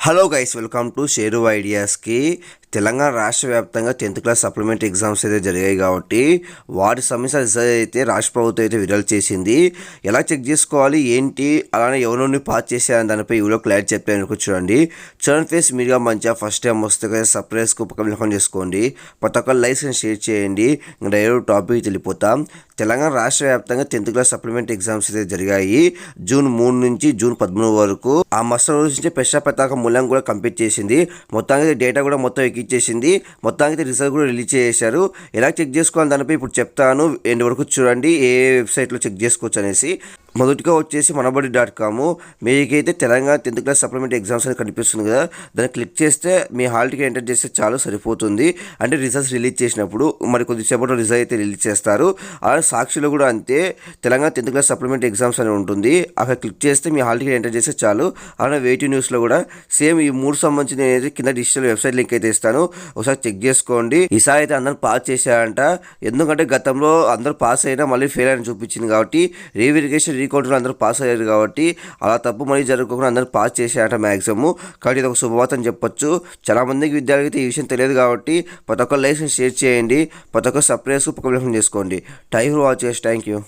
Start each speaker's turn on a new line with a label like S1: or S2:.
S1: Hello guys, welcome to Sheru ఐడియాస్కి. తెలంగాణ రాష్ట్ర వ్యాప్తంగా 10th క్లాస్ సప్లిమెంటరీ ఎగ్జామ్స్ అయితే జరిగాయి కాబట్టి వాటి సంబంధించిన రిజల్ట్ అయితే రాష్ట్ర ప్రభుత్వం అయితే విడుదల చేసింది. ఎలా చెక్ చేసుకోవాలి ఏంటి, అలానే ఎవరి పాస్ చేశారని దానిపై ఇవ్వలో క్లారిటీ చెప్పాను చూడండి. చూడండి ఫేస్ మీరుగా మంచిగా ఫస్ట్ టైం వస్తే కదా సబ్స్క్రైబ్ పక్కన చేసుకోండి. ప్రతి ఒక్క లైక్స్ షేర్ చేయండి. డైరెక్ట్ టాపిక్ వెళ్ళిపోతాం. తెలంగాణ రాష్ట్ర వ్యాప్తంగా 10th క్లాస్ సప్లిమెంటరీ ఎగ్జామ్స్ అయితే జరిగాయి. జూన్ 3 నుంచి జూన్ 13 వరకు. ఆ మస్తు రోజు నుంచి ప్రశ్న పతాక మూల్యం కూడా కంప్లీట్ చేసింది. మొత్తానికి డేటా కూడా మొత్తం ఎక్కిచ్చేసింది. మొత్తానికి రిజల్ట్ కూడా రిలీజ్ చేశారు. ఎలా చెక్ చేసుకోవాలి దానిపై ఇప్పుడు చెప్తాను. ఎండ్ వరకు చూడండి ఏ వెబ్సైట్లో చెక్ చేసుకోవచ్చు అనేసి. మొదటిగా వచ్చేసి మనబడి.com. మీకైతే Telangana 10th class supplementary exams అని కనిపిస్తుంది కదా, దాన్ని క్లిక్ చేస్తే మీ హాల్ట్కి ఎంటర్ చేస్తే చాలు సరిపోతుంది. అంటే రిజల్ట్స్ రిలీజ్ చేసినప్పుడు మరి కొద్దిసేపట్లో రిజల్ట్ అయితే రిలీజ్ చేస్తారు. అలాగే సాక్షిలో కూడా అంతే, Telangana 10th class supplementary exams అని ఉంటుంది. అక్కడ క్లిక్ చేస్తే మీ హాల్ట్కి ఎంటర్ చేస్తే చాలు. అలాగే వెయిట్ న్యూస్లో కూడా సేమ్ ఈ 3 సంబంధించిన కింద డిజిటల్ వెబ్సైట్ లింక్ అయితే ఇస్తాను, ఒకసారి చెక్ చేసుకోండి. ఈసారి అయితే అందరూ పాస్ చేశారంట. ఎందుకంటే గతంలో అందరూ పాస్ అయినా మళ్ళీ ఫెయిల్ అని చూపించింది కాబట్టి రీవెరిఫికేషన్ రీకౌంటర్ అందరూ పాస్ అయ్యారు కాబట్టి అలా తప్పు మళ్ళీ జరగకుండా అందరూ పాస్ చేశారట మ్యాక్సిమం. కాబట్టి ఇది ఒక శుభవార్త అని చెప్పొచ్చు. చాలా మందికి విద్యార్థులకి ఈ విషయం తెలియదు కాబట్టి ప్రతి ఒక్క లైక్స్ షేర్ చేయండి. ప్రతి ఒక్క సబ్స్క్రైబ్ పక్కన చేసుకోండి. Thank you for watching. Thank you.